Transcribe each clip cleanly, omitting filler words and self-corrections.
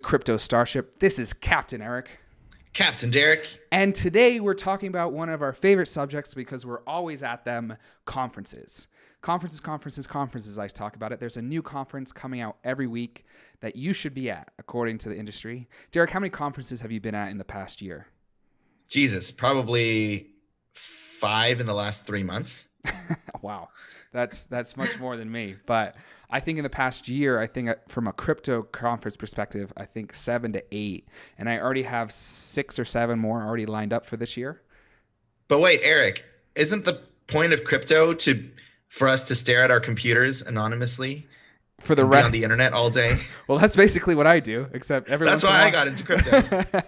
Crypto Starship. This is Captain Eric. Captain Derek. And today we're talking about one of our favorite subjects because we're always at them, conferences. Conferences, I talk about it. There's a new conference coming out every week that you should be at, according to the industry. Derek, how many conferences have you been at in the past year? Jesus, probably 5 in the last 3 months. Wow. That's much more than me. But I think in the past year, I think from a crypto conference perspective, I think 7 to 8. And I already have 6 or 7 more already lined up for this year. But wait, Eric, isn't the point of crypto for us to stare at our computers anonymously for the be on the internet all day? Well, that's basically what I do, except that's why I got into crypto.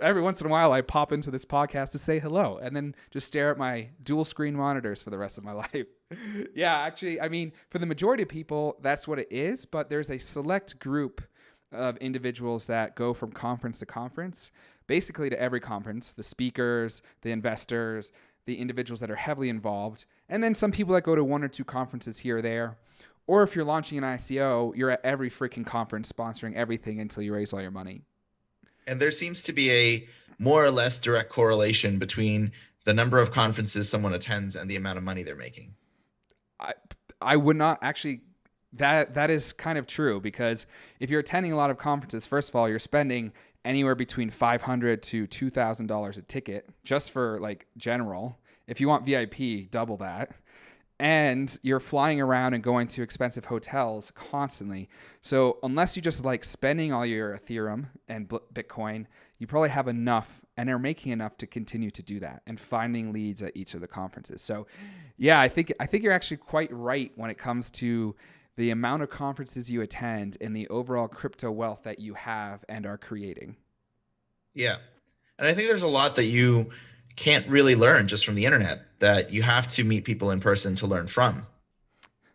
Every once in a while, I pop into this podcast to say hello and then just stare at my dual screen monitors for the rest of my life. Yeah, actually, I mean, for the majority of people, that's what it is. But there's a select group of individuals that go from conference to conference, basically to every conference, the speakers, the investors, the individuals that are heavily involved, and then some people that go to 1 or 2 conferences here or there. Or if you're launching an ICO, you're at every freaking conference sponsoring everything until you raise all your money. And there seems to be a more or less direct correlation between the number of conferences someone attends and the amount of money they're making. I would not actually, that is kind of true, because if you're attending a lot of conferences, first of all, you're spending anywhere between $500 to $2,000 a ticket just for like general. If you want VIP, double that. And you're flying around and going to expensive hotels constantly. So unless you just like spending all your Ethereum and Bitcoin, you probably have enough and are making enough to continue to do that and finding leads at each of the conferences. So yeah, I think you're actually quite right when it comes to the amount of conferences you attend and the overall crypto wealth that you have and are creating. Yeah. And I think there's a lot that you can't really learn just from the internet, that you have to meet people in person to learn from.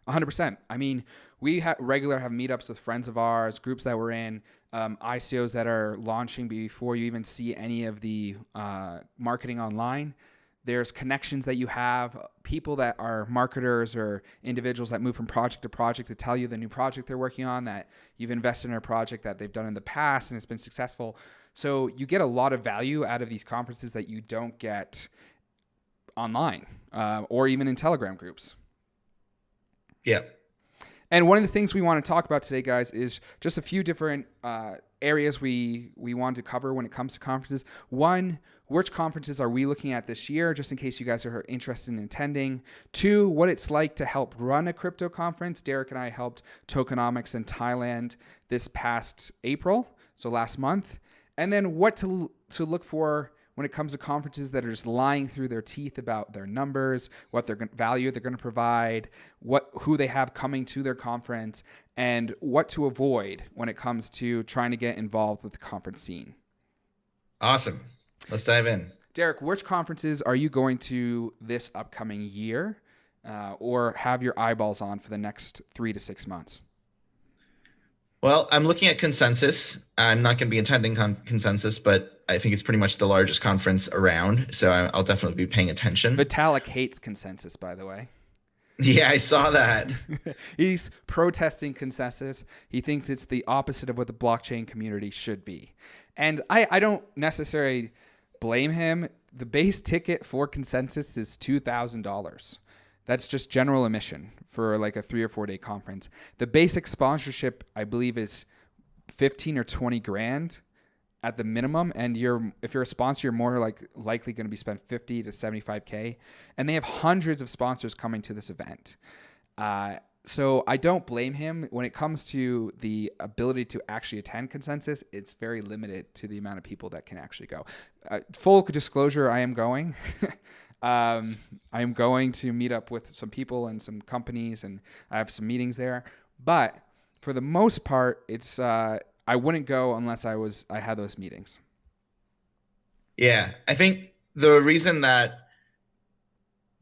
100%. I mean, we have meetups with friends of ours, groups that we're in, ICOs that are launching before you even see any of the marketing online. There's connections that you have, people that are marketers or individuals that move from project to project to tell you the new project they're working on, that you've invested in a project that they've done in the past and it's been successful. So you get a lot of value out of these conferences that you don't get online or even in Telegram groups. Yeah. And one of the things we want to talk about today, guys, is just a few different areas we want to cover when it comes to conferences. One, which conferences are we looking at this year, just in case you guys are interested in attending. 2, what it's like to help run a crypto conference. Derek and I helped Tokenomx in Thailand this past April, so last month. And then what to look for when it comes to conferences that are just lying through their teeth about their numbers, what their value they're going to provide, who they have coming to their conference, and what to avoid when it comes to trying to get involved with the conference scene. Awesome. Let's dive in. Derek, which conferences are you going to this upcoming year or have your eyeballs on for the next 3 to 6 months? Well, I'm looking at Consensus. I'm not going to be attending Consensus, but I think it's pretty much the largest conference around, so I'll definitely be paying attention. Vitalik hates Consensus, by the way. Yeah, I saw that. He's protesting Consensus. He thinks it's the opposite of what the blockchain community should be. And I don't necessarily blame him. The base ticket for Consensus is $2,000. That's just general admission for like a 3 or 4 day conference. The basic sponsorship, I believe, is 15 or 20 grand at the minimum. And if you're a sponsor, you're more likely going to be spent 50 to 75K. And they have hundreds of sponsors coming to this event. So I don't blame him. When it comes to the ability to actually attend Consensus, it's very limited to the amount of people that can actually go. Full disclosure, I am going. I am going to meet up with some people and some companies, and I have some meetings there. But for the most part, it's I wouldn't go unless I had those meetings. Yeah, I think the reason that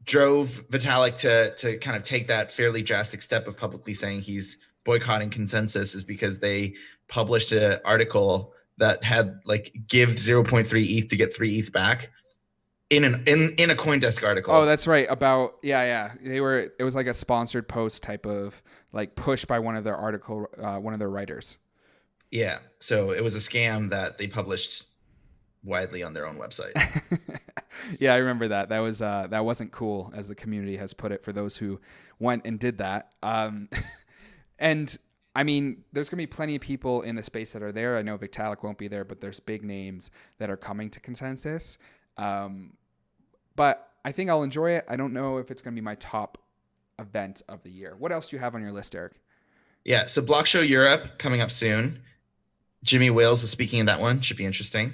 drove Vitalik to kind of take that fairly drastic step of publicly saying he's boycotting Consensus is because they published an article that had give 0.3 ETH to get 3 ETH back. In a CoinDesk article. Oh, that's right. About it was like a sponsored post type of push by one of their writers. Yeah. So it was a scam that they published widely on their own website. Yeah, I remember that. That wasn't cool, as the community has put it, for those who went and did that. And I mean, there's going to be plenty of people in the space that are there. I know Vitalik won't be there, but there's big names that are coming to Consensus. But I think I'll enjoy it. I don't know if it's going to be my top event of the year. What else do you have on your list, Eric? Yeah. So BlockShow Europe coming up soon. Jimmy Wales is speaking in that one. Should be interesting.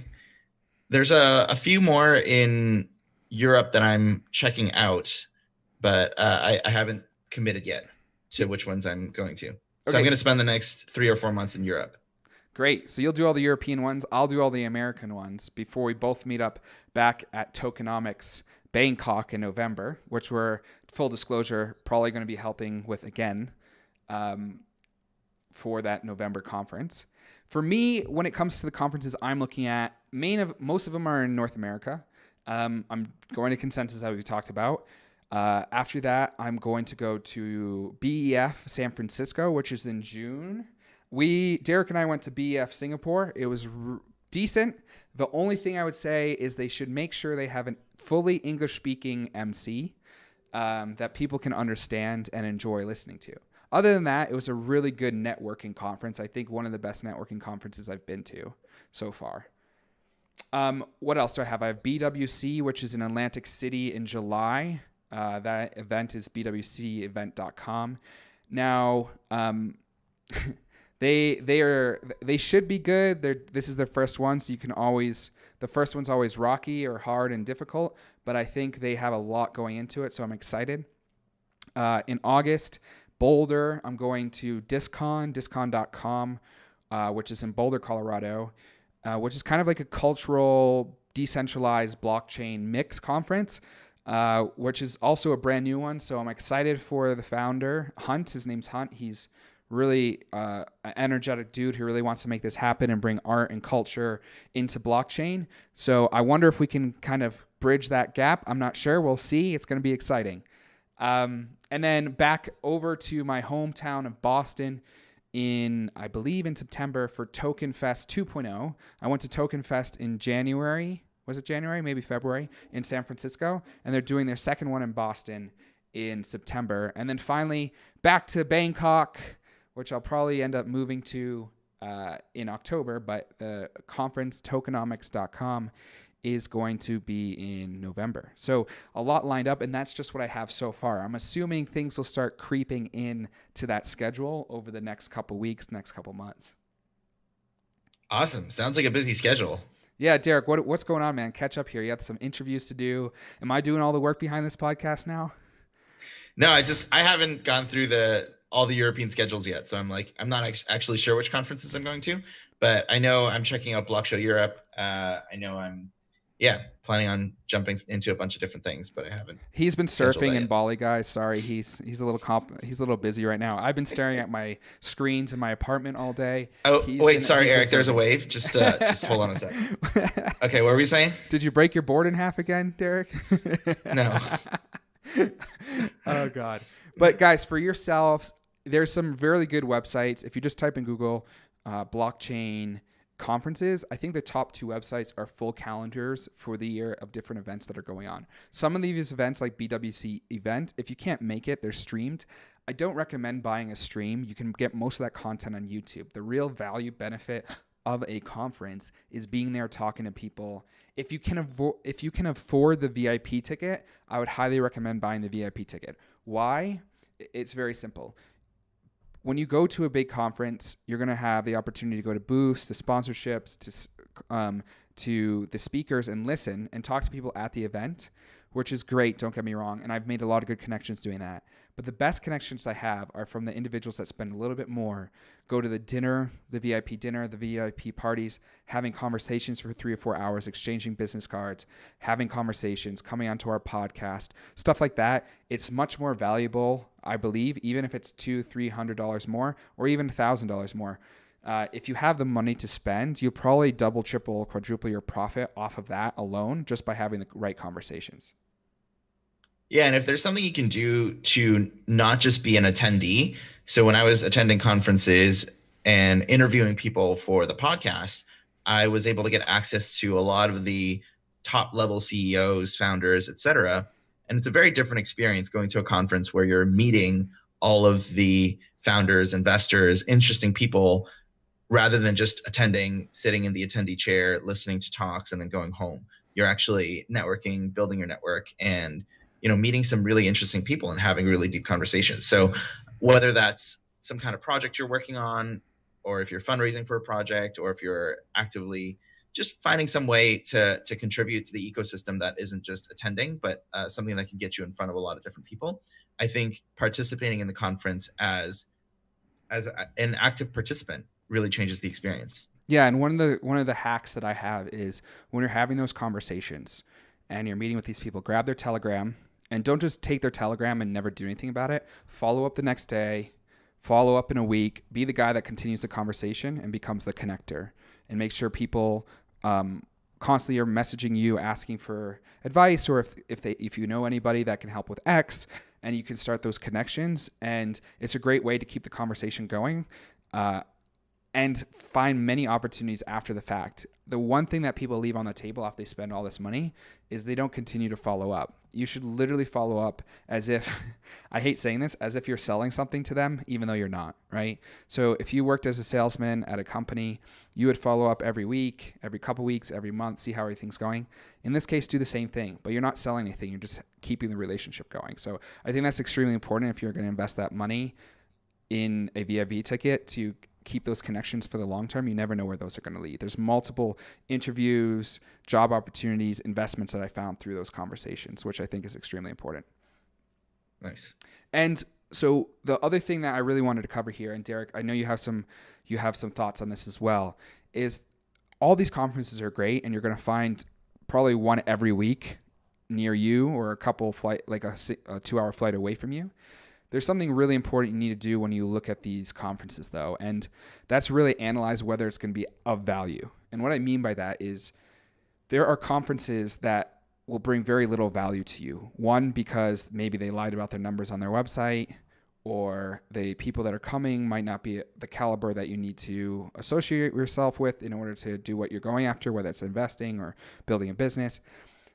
There's a few more in Europe that I'm checking out, but I haven't committed yet to which ones I'm going to. So I'm going to spend the next 3 or 4 months in Europe. Great. So you'll do all the European ones. I'll do all the American ones before we both meet up back at Tokenomx Bangkok in November, which we're, full disclosure, probably going to be helping with again for that November conference. For me, when it comes to the conferences I'm looking at, most of them are in North America. I'm going to Consensus, as we talked about. After that, I'm going to go to BEF San Francisco, which is in June. Derek and I went to BEF Singapore. It was decent. The only thing I would say is they should make sure they have a fully English-speaking MC that people can understand and enjoy listening to. Other than that, it was a really good networking conference. I think one of the best networking conferences I've been to so far. What else do I have? I have BWC, which is in Atlantic City in July. That event is bwcevent.com. Now, they should be good. This is their first one, so the first one's always rocky or hard and difficult, but I think they have a lot going into it, so I'm excited. In August, Boulder, I'm going to discon.com, which is in Boulder, Colorado, which is kind of like a cultural, decentralized blockchain mix conference, which is also a brand new one. So I'm excited for the founder, Hunt. His name's Hunt. He's really an energetic dude who really wants to make this happen and bring art and culture into blockchain. So I wonder if we can kind of bridge that gap. I'm not sure. We'll see. It's going to be exciting. And then back over to my hometown of Boston I believe in September for Token Fest 2.0. I went to Token Fest in January. Was it January? Maybe February in San Francisco. And they're doing their second one in Boston in September. And then finally back to Bangkok, which I'll probably end up moving to in October. But the conference, tokenomx.com, is going to be in November. So a lot lined up, and that's just what I have so far. I'm assuming things will start creeping in to that schedule over the next couple weeks, next couple months. Awesome. Sounds like a busy schedule. Yeah, Derek, what's going on, man? Catch up here. You have some interviews to do. Am I doing all the work behind this podcast now? No, I haven't gone through all the European schedules yet. So I'm not actually sure which conferences I'm going to, but I know I'm checking out BlockShow Europe. I know I'm planning on jumping into a bunch of different things, but I haven't. He's been surfing in Bali, guys. Sorry, he's a little busy right now. I've been staring at my screens in my apartment all day. Oh, wait, sorry, Eric. There's a wave. Just hold on a second. Okay, what were we saying? Did you break your board in half again, Derek? No. Oh God. But guys, for yourselves, there's some really good websites. If you just type in Google blockchain conferences, I think the top 2 websites are full calendars for the year of different events that are going on. Some of these events, like BWC event, if you can't make it, they're streamed. I don't recommend buying a stream. You can get most of that content on YouTube. The real value benefit of a conference is being there talking to people. If you can afford the VIP ticket, I would highly recommend buying the VIP ticket. Why? It's very simple. When you go to a big conference, you're going to have the opportunity to go to booths, to sponsorships, to the speakers and listen and talk to people at the event, which is great. Don't get me wrong. And I've made a lot of good connections doing that. But the best connections I have are from the individuals that spend a little bit more, go to the dinner, the VIP parties, having conversations for 3 or 4 hours, exchanging business cards, having conversations, coming onto our podcast, stuff like that. It's much more valuable, I believe, even if it's $200-$300 more or even $1,000 more. If you have the money to spend, you'll probably double, triple, quadruple your profit off of that alone just by having the right conversations. Yeah, and if there's something you can do to not just be an attendee. So when I was attending conferences, and interviewing people for the podcast, I was able to get access to a lot of the top level CEOs, founders, et cetera. And it's a very different experience going to a conference where you're meeting all of the founders, investors, interesting people, rather than just attending, sitting in the attendee chair, listening to talks, and then going home. You're actually networking, building your network, and meeting some really interesting people and having really deep conversations. So whether that's some kind of project you're working on, or if you're fundraising for a project, or if you're actively just finding some way to contribute to the ecosystem that isn't just attending, but something that can get you in front of a lot of different people, I think participating in the conference as an active participant really changes the experience. Yeah, and one of the hacks that I have is when you're having those conversations and you're meeting with these people, grab their Telegram and don't just take their Telegram and never do anything about it. Follow up the next day, follow up in a week, be the guy that continues the conversation and becomes the connector, and make sure people constantly are messaging you asking for advice, or if you know anybody that can help with X, and you can start those connections. And it's a great way to keep the conversation going. And find many opportunities after the fact. The one thing that people leave on the table after they spend all this money is they don't continue to follow up. You should literally follow up as if, I hate saying this, as if you're selling something to them, even though you're not, right? So if you worked as a salesman at a company, you would follow up every week, every couple weeks, every month, see how everything's going. In this case, do the same thing, but you're not selling anything. You're just keeping the relationship going. So I think that's extremely important if you're going to invest that money in a VIP ticket, to keep those connections for the long term. You never know where those are going to lead. There's multiple interviews, job opportunities, investments that I found through those conversations, which I think is extremely important. Nice. And so the other thing that I really wanted to cover here, and Derek, I know you have some thoughts on this as well, is all these conferences are great, and you're going to find probably one every week near you, or a couple flight, like a 2-hour flight away from you. There's something really important you need to do when you look at these conferences, though, and that's really analyze whether it's going to be of value. And what I mean by that is there are conferences that will bring very little value to you. One, because maybe they lied about their numbers on their website, or the people that are coming might not be the caliber that you need to associate yourself with in order to do what you're going after, whether it's investing or building a business.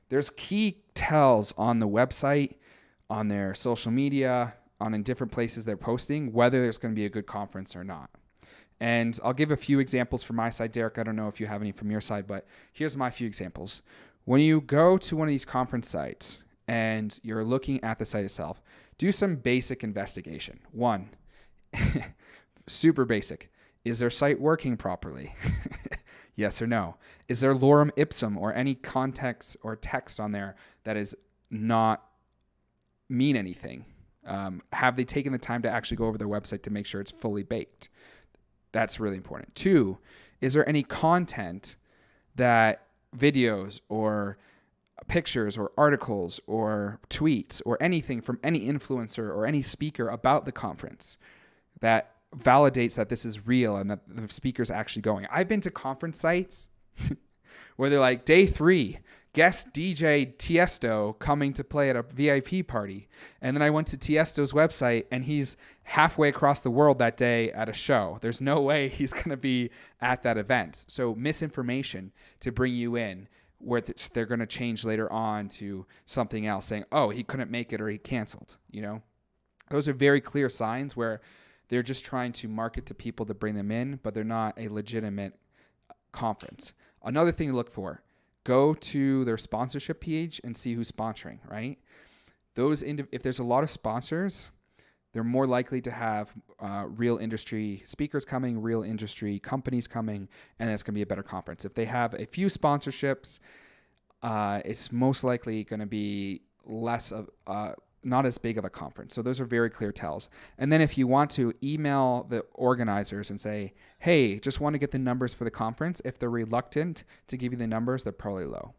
There's key tells on the website, on their social media, in different places they're posting, whether there's going to be a good conference or not. And I'll give a few examples from my side. Derek, I don't know if you have any from your side, but here's my few examples. When you go to one of these conference sites and you're looking at the site itself, do some basic investigation. One, super basic. Is their site working properly? Yes or no? Is there lorem ipsum or any context or text on there that is not mean anything? Have they taken the time to actually go over their website to make sure it's fully baked? That's really important. Two, is there any content, that videos or pictures or articles or tweets or anything from any influencer or any speaker about the conference that validates that this is real and that the speaker's actually going? I've been to conference sites where they're like, day 3, guest DJ Tiesto coming to play at a VIP party. And then I went to Tiesto's website and he's halfway across the world that day at a show. There's no way he's going to be at that event. So misinformation to bring you in, where they're going to change later on to something else, saying, oh, he couldn't make it or he canceled. Those are very clear signs where they're just trying to market to people to bring them in, but they're not a legitimate conference. Another thing to look for, go to their sponsorship page and see who's sponsoring, right? If there's a lot of sponsors, they're more likely to have real industry speakers coming, real industry companies coming, and it's going to be a better conference. If they have a few sponsorships, it's most likely going to be not as big of a conference. So those are very clear tells. And then if you want to email the organizers and say, hey, just want to get the numbers for the conference, if they're reluctant to give you the numbers, they're probably low.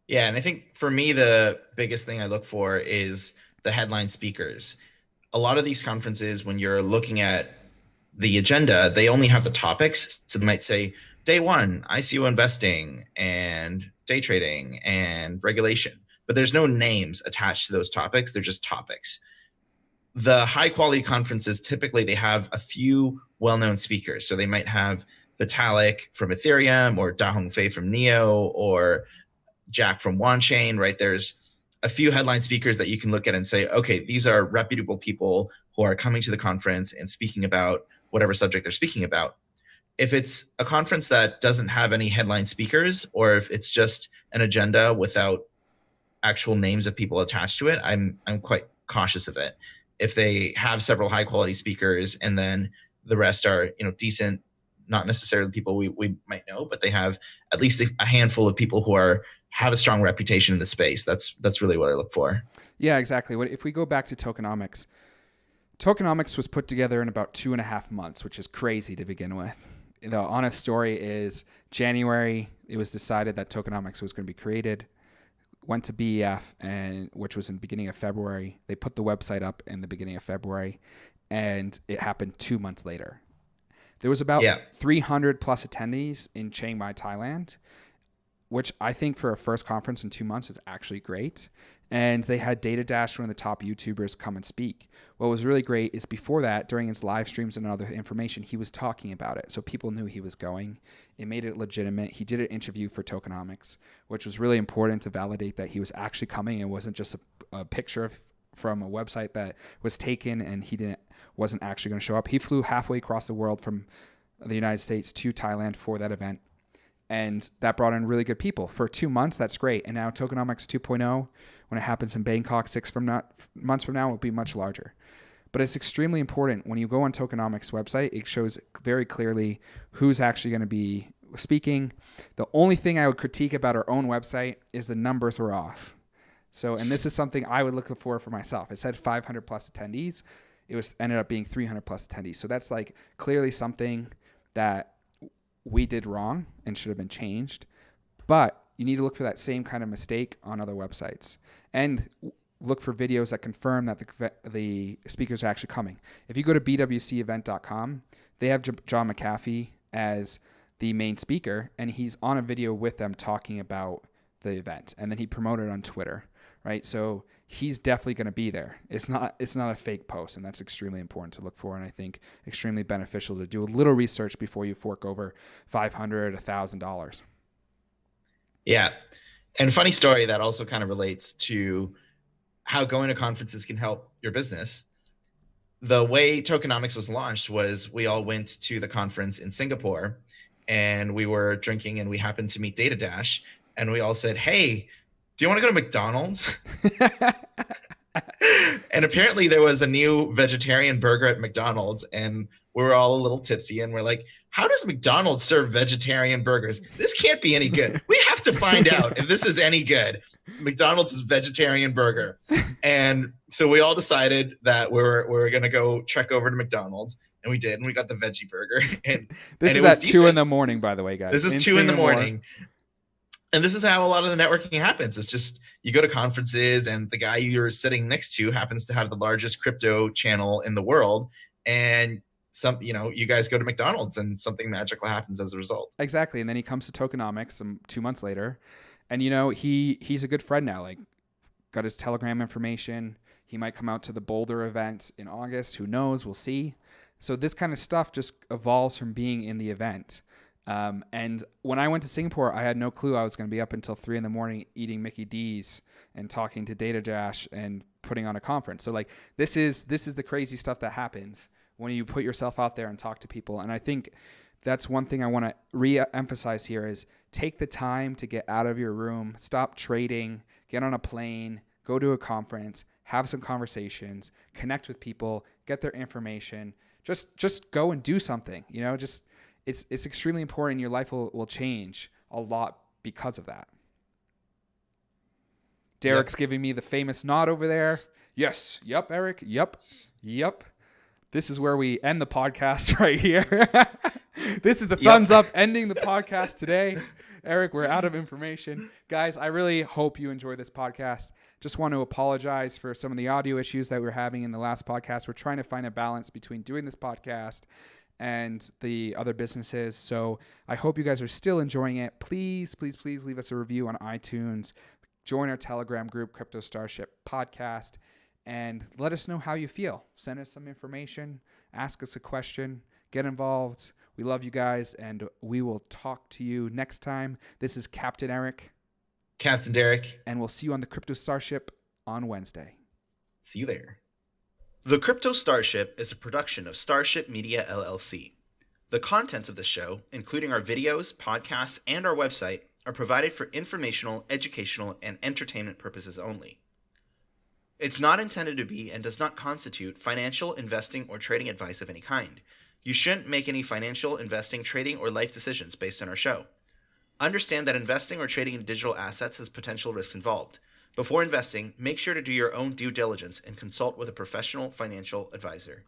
Yeah, and I think for me, the biggest thing I look for is the headline speakers. A lot of these conferences, when you're looking at the agenda, they only have the topics. So they might say, day 1, ICO investing and day trading and regulation. But there's no names attached to those topics. They're just topics. the high quality conferences, typically they have a few well-known speakers. So they might have Vitalik from Ethereum, or Dahong Fei from Neo, or Jack from OneChain, right? There's a few headline speakers that you can look at and say, okay, these are reputable people who are coming to the conference and speaking about whatever subject they're speaking about. If it's a conference that doesn't have any headline speakers, or if it's just an agenda without actual names of people attached to it, I'm quite cautious of it. If they have several high quality speakers and then the rest are, decent, not necessarily people we might know, but they have at least a handful of people who have a strong reputation in the space. That's really what I look for. Yeah, exactly. If we go back to Tokenomx, Tokenomx was put together in about 2.5 months, which is crazy to begin with. The honest story is January, it was decided that Tokenomx was going to be created. Went to BEF, which was in the beginning of February. They put the website up in the beginning of February, and it happened 2 months later. There was about 300 plus attendees in Chiang Mai, Thailand, which I think for a first conference in 2 months is actually great. And they had Data Dash, one of the top YouTubers, come and speak. What was really great is before that, during his live streams and other information, he was talking about it. So people knew he was going. It made it legitimate. He did an interview for Tokenomx, which was really important to validate that he was actually coming and wasn't just a picture from a website that was taken and he wasn't actually going to show up. He flew halfway across the world from the United States to Thailand for that event. And that brought in really good people. For 2 months, that's great. And now Tokenomx 2.0, when it happens in Bangkok 6 months from now, will be much larger. But it's extremely important. When you go on Tokenomx website, it shows very clearly who's actually going to be speaking. The only thing I would critique about our own website is the numbers were off. So, and this is something I would look for myself. It said 500 plus attendees. It ended up being 300 plus attendees. So that's like clearly something that we did wrong and should have been changed. But you need to look for that same kind of mistake on other websites and look for videos that confirm that the speakers are actually coming. If you go to bwcevent.com, they have John McAfee as the main speaker, and he's on a video with them talking about the event, and then he promoted it on Twitter, right? So he's definitely going to be there. It's not a fake post, and that's extremely important to look for, and I think extremely beneficial to do a little research before you fork over $500, $1,000. Yeah. And funny story that also kind of relates to how going to conferences can help your business. The way Tokenomx was launched was we all went to the conference in Singapore, and we were drinking, and we happened to meet Data Dash, and we all said, hey, do you want to go to McDonald's? And apparently there was a new vegetarian burger at McDonald's, and we were all a little tipsy, and we're like, how does McDonald's serve vegetarian burgers? This can't be any good. We have to find out if this is any good. McDonald's is vegetarian burger. And so we all decided that we were going to go trek over to McDonald's, and we did, and we got the veggie burger. And this is at 2 a.m, by the way, guys. This is 2 a.m. And this is how a lot of the networking happens. It's just you go to conferences, and the guy you're sitting next to happens to have the largest crypto channel in the world, and you guys go to McDonald's, and something magical happens as a result. Exactly. And then he comes to Tokenomx 2 months later, and he's a good friend now. Like, got his Telegram information. He might come out to the Boulder event in August. Who knows? We'll see. So this kind of stuff just evolves from being in the event. And when I went to Singapore, I had no clue I was going to be up until 3 a.m. eating Mickey D's and talking to Data Dash and putting on a conference. So like this is the crazy stuff that happens when you put yourself out there and talk to people. And I think that's one thing I want to re-emphasize here is take the time to get out of your room, stop trading, get on a plane, go to a conference, have some conversations, connect with people, get their information, just go and do something, It's extremely important. Your life will change a lot because of that. Derek's giving me the famous nod over there. Yes. Yep, Eric. Yep. This is where we end the podcast right here. This is the thumbs up ending the podcast today. Eric, we're out of information. Guys, I really hope you enjoy this podcast. Just want to apologize for some of the audio issues that we were having in the last podcast. We're trying to find a balance between doing this podcast and the other businesses. So I hope you guys are still enjoying it. Please, please, please leave us a review on iTunes. Join our Telegram group, Crypto Starship Podcast. and let us know how you feel. Send us some information, ask us a question, get involved. We love you guys, and we will talk to you next time. This is Captain Eric. Captain Derek. And we'll see you on the Crypto Starship on Wednesday. See you there. The Crypto Starship is a production of Starship Media LLC. The contents of the show, including our videos, podcasts, and our website, are provided for informational, educational, and entertainment purposes only. It's not intended to be and does not constitute financial, investing, or trading advice of any kind. You shouldn't make any financial, investing, trading, or life decisions based on our show. Understand that investing or trading in digital assets has potential risks involved. Before investing, make sure to do your own due diligence and consult with a professional financial advisor.